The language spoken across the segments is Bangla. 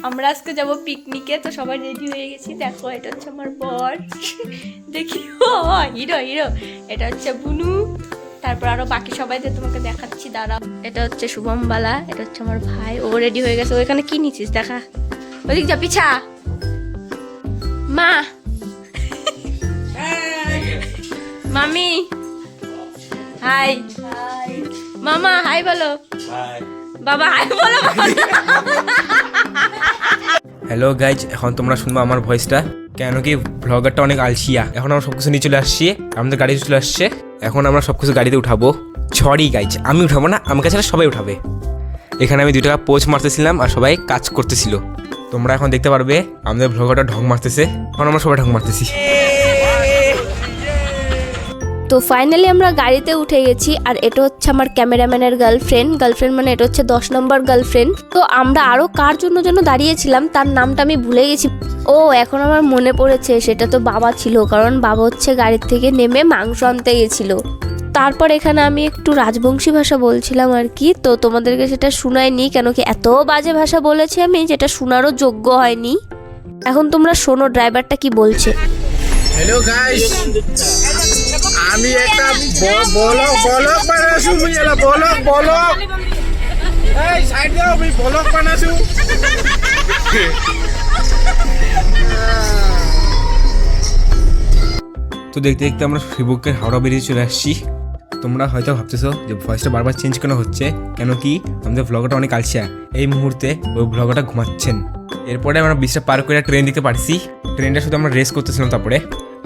আমরা আজকে যাব পিকনিকে, তো সবাই রেডি হয়ে গেছি। দেখো এটা হচ্ছে আমার বর, দেখি ও হিরো হিরো। এটা হচ্ছে বুনু, তারপর আরো বাকি সবাইদের তোমাকে দেখাচ্ছি, দাঁড়াও। এটা হচ্ছে শুভম বালা, এটা হচ্ছে আমার ভাই, ও রেডি হয়ে গেছে। ও এখানে কি নিছিস দেখা, ওদিক যা পিছা। মা মামি হাই, মামা হাই বলো, বাবা হাই বলো। হ্যালো গাইজ, এখন তোমরা শুনবো আমার ভয়েসটা, কেন কি ব্লগারটা অনেক আলসিয়া। এখন আমরা সবকিছু নিয়ে চলে আসছি, আমাদের গাড়ি চলে আসছে। এখন আমরা সবকিছু গাড়িতে উঠাবো। সরি গাইজ, আমি উঠাবো না, আমার কাছে সবাই উঠাবে। এখানে আমি 2 টাকা পোজ মারতেছিলাম আর সবাই কাজ করতেছিল। তোমরা এখন দেখতে পারবে আমাদের ব্লগারটা ঢং মারতেছে। এখন আমরা সবাই ঢং মারতেছি। তো ফাইনালি আমরা গাড়িতে উঠে গেছি, আর এটা হচ্ছে আমার ক্যামেরাম্যানের গার্লফ্রেন্ড মানে এটা হচ্ছে 10 নম্বর গার্লফ্রেন্ড। তো আমরা আরো কার জন্য যেন দাঁড়িয়েছিলাম, তার নামটা আমি ভুলে গেছি। ও এখন আমার মনে পড়েছে, সেটা তো বাবা ছিল, কারণ বাবা হচ্ছে গাড়ির থেকে নেমে মাংস আনতে গেছিল। তারপর এখানে আমি একটু রাজবংশী ভাষা বলছিলাম আর কি, তো তোমাদেরকে সেটা শোনায়নি, কেন কি এত বাজে ভাষা বলেছি আমি, যেটা শোনারও যোগ্য হয়নি। এখন তোমরা শোনো ড্রাইভারটা কি বলছে। হ্যালো গাইস, আমি একটা ব্লগ বানাইছো, বুঝলা? ব্লগ এই সাইড দাও, আমি ব্লগ বানাইছো। তো দেখতে দেখতে আমরা ফেসবুকের হাওড়া বেরিয়ে চলে আসছি। তোমরা হয়তো ভাবতেছো যে ভয়েসটা বারবার চেঞ্জ কেন হচ্ছে, কেন কি আমাদের ব্লগারটা অনেক আলসিয়া। এই মুহূর্তে ওই ব্লগারটা ঘুমাচ্ছেন। এরপরে আমরা 20টা পার করে ট্রেন দিতে পারছি। ট্রেনটা শুধু আমরা রেস করতেছিলাম তারপরে,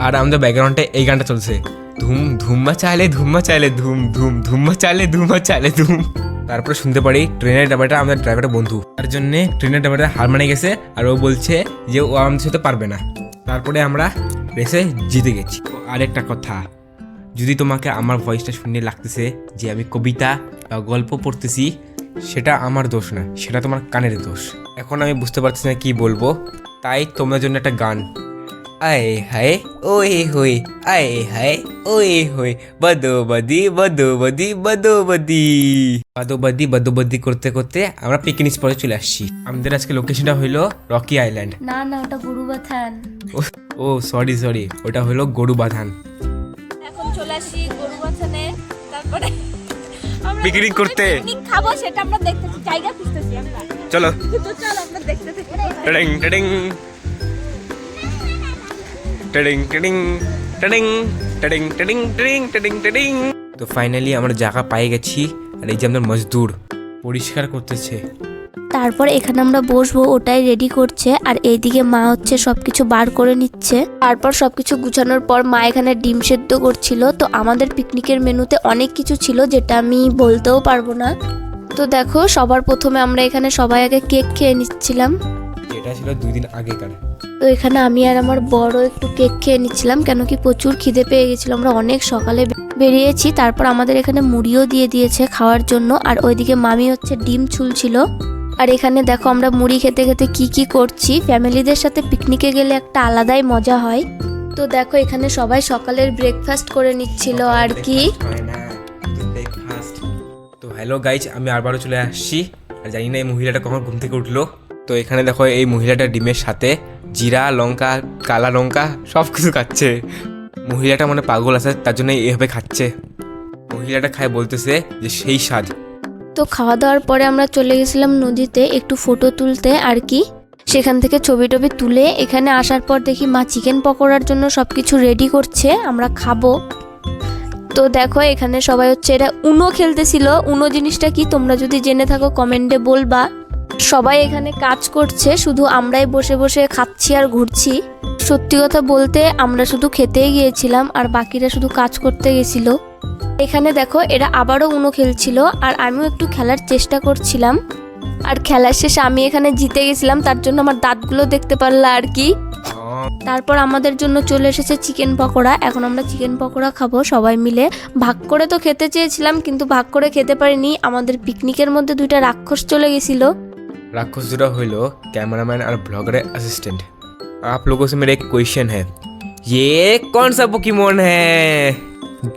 আর আমাদের ব্যাকগ্রাউন্ডে এই গানটা চলছে, ধুম ধুম্মা চাইলে ধুম ধুম ধুম্মা চাইলে ধুম। তারপরে শুনতে পারি ট্রেনের ড্রাইভারটা আমাদের ড্রাইভারের বন্ধু, তার জন্যে ট্রেনের ড্রাইভারটা হার মানে গেছে, আর ও বলছে যে ও আমাদের সাথে পারবে না। তারপরে আমরা রেসে জিতে গেছি। আরেকটা কথা, যদি তোমাকে আমার ভয়েসটা শুনে লাগতেছে যে আমি কবিতা বা গল্প পড়তেছি, সেটা আমার দোষ না, সেটা তোমার কানের দোষ। এখন আমি বুঝতে পারছি না কি বলবো, তাই তোমাদের জন্য একটা গান। আয়ে হায় ওয়ে হয়ে, আয়ে হায় ওয়ে হয়ে, বদোবদি বদোবদি বদোবদি বদোবদি বদোবদি করতে করতে আমরা পিকনিক স্পটে চলে আসছি। আমাদের আজকে লোকেশনটা হইলো রকি আইল্যান্ড। না না, ওটা গরুবাথান। ও সরি ওটা হলো গরুবাথান। এখন চলে আসি গরুবাথানে, তারপরে আমরা পিকনিক করতে পিকনিক খাবো, সেটা আমরা দেখতেছি, জায়গা খুঁজতেছি আমরা। চলো তো চল আমরা দেখতে থাকি। টডিং টডিং টডিং টডিং টডিং টডিং টডিং টডিং টডিং টডিং। তো ফাইনালি আমরা জায়গা পাই গেছি, আর এই যে আমাদের মজদুর পরিষ্কার করতেছে। তারপর এখানে আমরা বসবো, ওটাই রেডি করছে, আর এইদিকে মা হচ্ছে সবকিছু বার করে নিচ্ছে। তারপর সবকিছু গুছানোর পর মা এখানে ডিম সেদ্ধ করছিল। তো আমাদের পিকনিকের মেনুতে অনেক কিছু ছিল, যেটা আমি বলতেও পারবো না। তো দেখো, সবার প্রথমে আমরা এখানে সবাই আগে কেক খেয়ে নিচ্ছিলাম। এটা ছিল 2 দিন আগেকার। তো এখানে আমি আর আমার বড় একটু কেক খেয়ে নিচ্ছিলাম, কেন কি প্রচুর খিদে পেয়ে গেছিল, আমরা অনেক সকালে বেরিয়েছি। তারপর আমাদের এখানে মুড়িও দিয়ে দিয়েছে খাওয়ার জন্য, আর ওইদিকে মামি হচ্ছে ডিম ছুলছিল। আর এখানে দেখো আমরা মুড়ি খেতে খেতে কি করছি। ফ্যামিলিদের সাথে পিকনিকে গেলে একটা আলাদাই মজা হয়। তো দেখো এখানে সবাই সকালের ব্রেকফাস্ট করে নিচ্ছিল আর কি। তো হ্যালো গাইজ, আমি আবারও চলে আসছি, আর জানি না এই মহিলাটা কখন ঘুম থেকে উঠলো। তো এখানে দেখো এই মহিলাটা ডিমের সাথে জিরা লঙ্কা কালা লঙ্কা সব কিছু খাচ্ছে। মহিলাটা মানে পাগল আছে, তার জন্য এইভাবে খাচ্ছে। মহিলাটা খায় বলতেছে যে সেই স্বাদ। তো খাওয়া দাওয়ার পরে আমরা চলে গেছিলাম নদীতে একটু ফটো তুলতে আর কি। সেখান থেকে ছবি টবি তুলে এখানে আসার পর দেখি মা চিকেন পকোড়ার জন্য সবকিছু রেডি করছে, আমরা খাবো। তো দেখো এখানে সবাই হচ্ছে এটা উনো খেলতেছিল। উনো জিনিসটা কি তোমরা যদি জেনে থাকো কমেন্টে বলবা। সবাই এখানে কাজ করছে, শুধু আমরাই বসে বসে খাচ্ছি আর ঘুরছি। সত্যি কথা বলতে আমরা শুধু খেতেই গিয়েছিলাম, আর বাকিরা শুধু কাজ করতে গেছিল। এখানে দেখো এরা আবারও উনো খেলছিল, আর আমিও একটু খেলার চেষ্টা করছিলাম। আর খেলার শেষে আমি এখানে জিতে গেছিলাম, তার জন্য আমার দাঁতগুলো দেখতে পারলা আর কি। তারপর আমাদের জন্য চলে এসেছে চিকেন পকোড়া। এখন আমরা চিকেন পকোড়া খাবো সবাই মিলে। ভাগ করে তো খেতে চেয়েছিলাম, কিন্তু ভাগ করে খেতে পারিনি। আমাদের পিকনিকের মধ্যে 2টা রাক্ষস চলে গেছিল। राक्षस जुड़ा हुई कैमरामैन और ब्लॉगर असिस्टेंट। आप लोगों से मेरा एक क्वेश्चन है, ये कौन सा पोकेमोन है?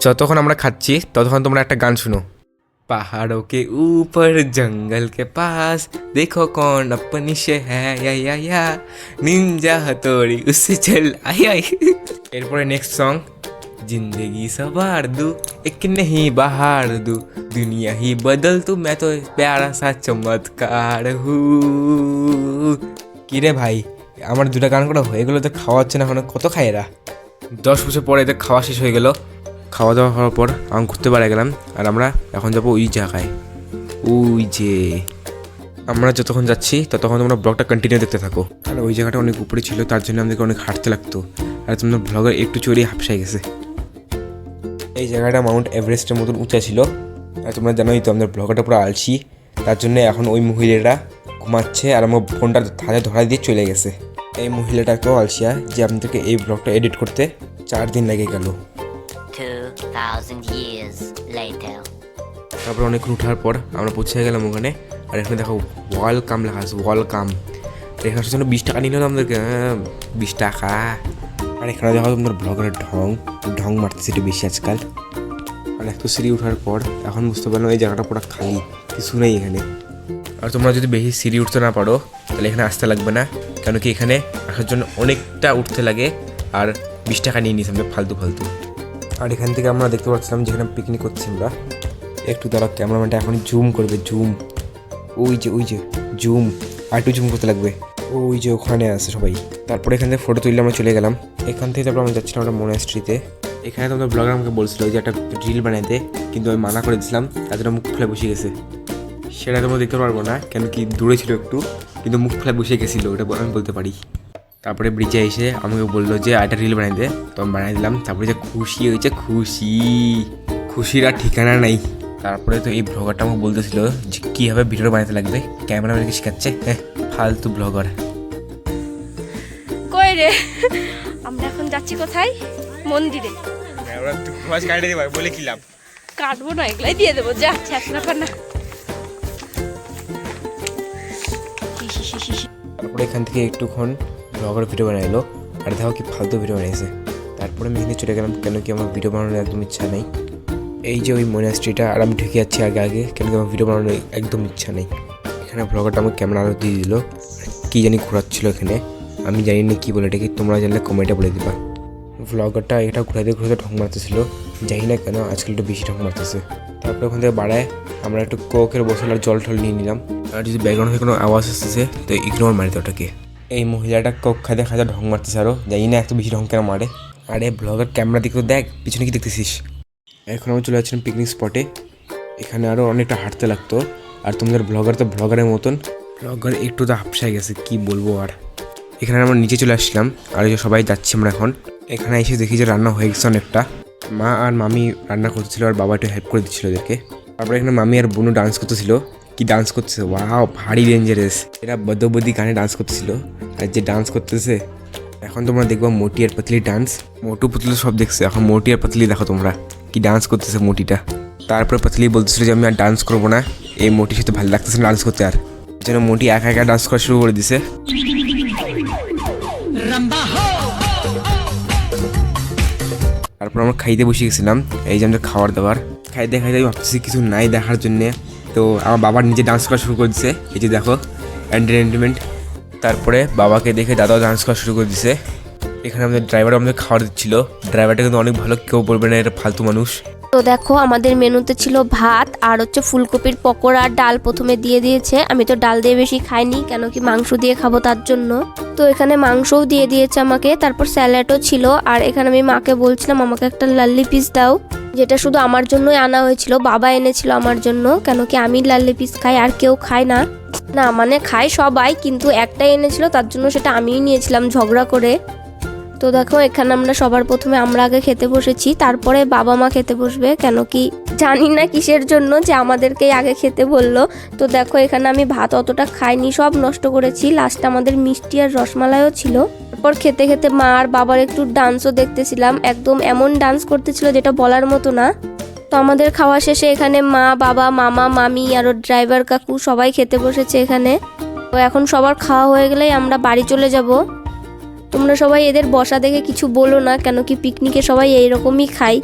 যতক্ষণ আমরা খাচ্ছি ততক্ষণ তোমরা একটা গান শুনো। पहाड़ों के ऊपर जंगल के पास देखो कौन अपनी से है या निंजा हथौड़ी उससे चल आई एरपरे नेक्स्ट सॉन्ग जिंदगी सवार दूं एक नहीं बहार दूं दुनिया ही बदल तू मैं तो प्यारा सा चमत्कार हूँ কি রে ভাই আমার দুটো গান করা হয়ে গেলো তো খাওয়া হচ্ছে না এখন কত খাই এরা 10 বছর পরে এদের খাওয়া শেষ হয়ে গেল খাওয়া দাওয়া হওয়ার পর আমি ঘুরতে বেড়ে গেলাম আর আমরা এখন যাবো ওই জায়গায় ওই যে আমরা যতক্ষণ যাচ্ছি ততক্ষণ তোমরা ব্লগটা কন্টিনিউ দেখতে থাকো আর ওই জায়গাটা অনেক উপরে ছিল তার জন্য আমাদেরকে অনেক হাঁটতে লাগতো আর তোমরা ব্লগের একটু চড়িয়ে হাঁপসাই গেছে এই জায়গাটা মাউন্ট এভারেস্টের মতন উঁচা ছিল আর তোমরা জানোই তো আমাদের ব্লগটা পুরো আলসি তার জন্য এখন ওই মহিলাটা ঘুমাচ্ছে আর আমার ফোনটা হাতে ধরা দিয়ে চলে গেছে এই মহিলাটাকেও আলসিয়া যে আপনাদেরকে এই ব্লগটা এডিট করতে 4 দিন লেগে গেল 2000 years later. তারপর অনেকক্ষণ ওঠার পর আমরা পৌঁছে গেলাম ওখানে আর এখানে দেখো ওয়েলকাম লেখা আছে ওয়েলকাম এখানে জন্য 20 টাকা নিল আমাদেরকে 20 টাকা আর এখানে দেখো তোমাদের ব্লগের ঢং মারতেছে একটু বেশি আজকাল আর একটু সিঁড়ি ওঠার পর এখন বুঝতে পারলাম এই জায়গাটা পুরো খালি কিছু নেই এখানে আর তোমরা যদি বেশি সিঁড়ি উঠতে না পারো তাহলে এখানে আসতে লাগবে না কেন কি এখানে আসার জন্য অনেকটা উঠতে লাগে আর 20 টাকা নিয়ে নিস আমরা ফালতু আর এখান থেকে আমরা দেখতে পাচ্ছিলাম যেখানে পিকনিক করছি আমরা একটু দাঁড়া ক্যামেরাম্যানটা এখন জুম করবে জুম ওই যে জুম আর একটু জুম করতে লাগবে ওই যে ওখানে আছে সবাই তারপরে এখান থেকে ফটো তুললে আমরা চলে গেলাম এখান থেকে তারপর আমরা যাচ্ছিলাম আমরা মনাস্ট্রিতে এখানে তো আমাদের ব্লগার আমাকে বলছিল যে একটা রিল বানাইতে কিন্তু আমি মানা করে দিয়েছিলাম তার জন্য মুখ ফুলে বসে গেছে সেটা তোমরা দেখতে পারবো না কেন কি দূরে ছিল একটু কিন্তু মুখ ফুলে বসে গেছিলো ওটা আমি বলতে পারি তারপরে ব্রিজে এসে আমাকে বললো যে একটা রিল বানাই দে তো আমি বানাই দিলাম তারপরে যে খুশি হয়েছে খুশির আর ঠিকানা নাই তারপরে তো এই ব্লগারটা আমাকে বলতেছিল যে কীভাবে ভিডিও বানাতে লাগবে ক্যামেরাম্যানকে শেখাচ্ছে হ্যাঁ ফালতু ব্লগার কই রে আমরা এখন যাচ্ছি কোথায় মন্দিরে বলে কি লাভ কাটবো না এগুলাই দিয়ে দেবো যা ছ্যাঁচড়া কর না তারপরে এখান থেকে একটুক্ষণ ব্লগার ভিডিও বানাইলো আর দেখো কি ফালতু ভিডিও বানিয়েছে তারপরে আমি এখানে চলে গেলাম কেন কি আমার ভিডিও বানানোর একদম ইচ্ছা নেই এই যে ওই মনাস্ট্রিটা আর আমি ঢুকে যাচ্ছি আগে কেন কি আমার ভিডিও বানানোর একদম ইচ্ছা নেই এখানে ব্লগারটা আমাকে ক্যামেরা আরও দিয়ে দিল কী জানি ঘোরাচ্ছিল এখানে আমি জানি না কী বলে এটাকে তোমরা জানলে কমেন্টে বলে দিবা ব্লগারটা এটা ঘুরাতে ঢং মারতেছিল জানি না কেন আজকাল একটু বেশি ঢং মারতেছে তারপরে ওখান থেকে বাড়ায় আমরা একটু কোকের বোতল আর জল টল নিয়ে নিলাম আর যদি ব্যাকগ্রাউন্ড থেকে কোনো আওয়াজ আসতেছে তো ইগনোর মারি তো ওটাকে এই মহিলাটা কোক খাতে ঢং মারতেছে আরও জানি না এত বেশি ঢং কেন মারে আরে ব্লগার ক্যামেরা দিকে দেখ পিছনে কি দেখতেছিস এখন আমি চলে যাচ্ছিলাম পিকনিক স্পটে এখানে আরও অনেকটা হাঁটতে লাগতো আর তোমাদের ব্লগার তো ব্লগারের মতন ব্লগার একটু তো হাফসায় গেছে কি বলবো আর এখানে আমরা নিচে চলে আসছিলাম আর এই যে সবাই যাচ্ছি আমরা এখন এখানে এসে দেখি যে রান্না হয়ে গেছে অনেকটা মা আর মামি রান্না করতেছিল আর বাবা একটু হেল্প করে দিচ্ছিল ওদেরকে তারপরে এখানে মামি আর বোনও ডান্স করতেছিল কি ডান্স করতেছে ওয়াও ভারী ডেঞ্জারাস এরা বদ্যবদ্যি গানে ডান্স করতেছিল আর যে ডান্স করতেছে এখন তোমরা দেখবো মোটি আর পাতলি ডান্স মোটু পুতলি সব দেখছে এখন মোটি আর পাতলি দেখো তোমরা কি ডান্স করতেছে মোটিটা তারপরে পাতলি বলতেছিল যে আমি আর ডান্স করবো না এই মোটির সাথে ভালো লাগতেছে না ডান্স করতে আর যেন মোটি একা একা ডান্স করা শুরু করে দিছে তারপর আমরা খাইতে বসে গেছিলাম এই যে আমাদের খাবার দাবার খাইতে আমি ভাবতেছি কিছু নাই দেখার জন্যে তো আমার বাবার নিজে ডান্স করা শুরু করে দিছে এই যে দেখো এন্টারটেনমেন্ট তারপরে বাবাকে দেখে দাদাও ডান্স করা শুরু করে দিছে এখানে আমাদের ড্রাইভার আমাদের খাবার দিচ্ছিল ড্রাইভারটা কিন্তু অনেক ভালো কেউ বলবে না এটা ফালতু মানুষ তো দেখো আমাদের মেনুতে ছিল ভাত আর হচ্ছে ফুলকপির পকোড়া আর ডাল প্রথমে দিয়ে দিয়েছে আমি তো ডাল দিয়ে বেশি খাইনি কেন কি মাংস দিয়ে খাবো তার জন্য তো এখানে মাংসও দিয়ে দিয়েছে আমাকে তারপর স্যালাডও ছিল আর এখানে আমি মাকে বলছিলাম আমাকে একটা লাল্লি পিস দাও যেটা শুধু আমার জন্যই আনা হয়েছিল বাবা এনেছিল আমার জন্য কেন কি আমি লাল্লি পিস খাই আর কেউ খায় না মানে খায় সবাই কিন্তু একটাই এনেছিল তার জন্য সেটা আমিই নিয়েছিলাম ঝগড়া করে তো দেখো এখানে আমরা সবার প্রথমে আমরা আগে খেতে বসেছি তারপরে বাবা মা খেতে বসবে কেন কি জানি না কিসের জন্য যে আমাদেরকেই আগে খেতে বললো তো দেখো এখানে আমি ভাত অতটা খাইনি সব নষ্ট করেছি লাস্টে আমাদের মিষ্টি আর রসমালাইও ছিল তারপর খেতে খেতে মা আর বাবার একটু ডান্সও দেখতেছিলাম একদম এমন ডান্স করতেছিল যেটা বলার মতো না তো আমাদের খাওয়া শেষে এখানে মা বাবা মামা মামি আরও ড্রাইভার কাকু সবাই খেতে বসেছে এখানে তো এখন সবার খাওয়া হয়ে গেলেই আমরা বাড়ি চলে যাব তোমরা সবাই এদের বসা দেখে কিছু বলো না কেন কি পিকনিকে সবাই এইরকমই খায়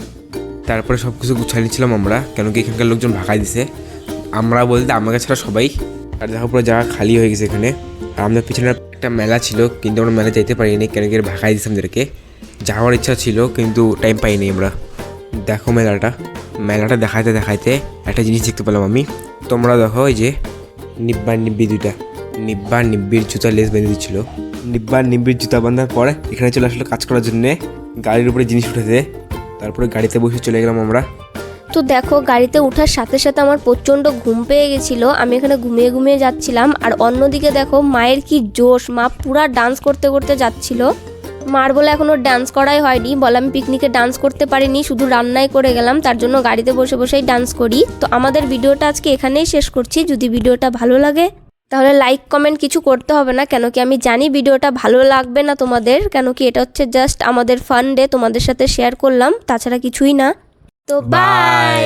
তারপরে সব কিছু গুছিয়ে নিচ্ছিলাম আমরা, কেন কি এখানকার লোকজন ভাগাই দিছে। আমরা বলতে আমাকে ছাড়া সবাই। আর দেখো পুরো জায়গা খালি হয়ে গেছে এখানে। আর আমাদের পিছনে একটা মেলা ছিল, কিন্তু আমরা মেলা যেতে পারিনি, কেন কি ভাগাই দিয়েছে আমাদেরকে। যাওয়ার ইচ্ছা ছিল কিন্তু টাইম পাইনি আমরা। দেখো মেলাটা দেখাইতে দেখাইতে একটা জিনিস দেখতে পেলাম আমি। তোমরা দেখো এই যে নিব্বি দুইটা নিব্বির জুতা লেস বেঁধে দিচ্ছিল। নিব্বির জুতা বাঁধার পরে এখানে চলে আসলো কাজ করার জন্যে, গাড়ির উপরে জিনিস উঠেছে। তারপরে গাড়িতে বসে চলে গেলাম আমরা। তো দেখো গাড়িতে ওঠার সাথে সাথে আমার প্রচণ্ড ঘুম পেয়ে গেছিলো, আমি এখানে ঘুমিয়ে ঘুমিয়ে যাচ্ছিলাম। আর অন্যদিকে দেখো মায়ের কি জোশ, মা পুরা ডান্স করতে করতে যাচ্ছিল। মার বলে এখনও ডান্স করাই হয়নি, বলে আমি পিকনিকে ডান্স করতে পারিনি, শুধু রান্নাই করে গেলাম, তার জন্য গাড়িতে বসে বসেই ডান্স করি। তো আমাদের ভিডিওটা আজকে এখানেই শেষ করছি। যদি ভিডিওটা ভালো লাগে তাহলে লাইক কমেন্ট কিছু করতে হবে না, কেন কি আমি জানি ভিডিওটা ভালো লাগবে না তোমাদের, কেন কি এটা হচ্ছে জাস্ট আমাদের ফান ডে, তোমাদের সাথে শেয়ার করলাম, তাছাড়া কিছুই না। তো বাই।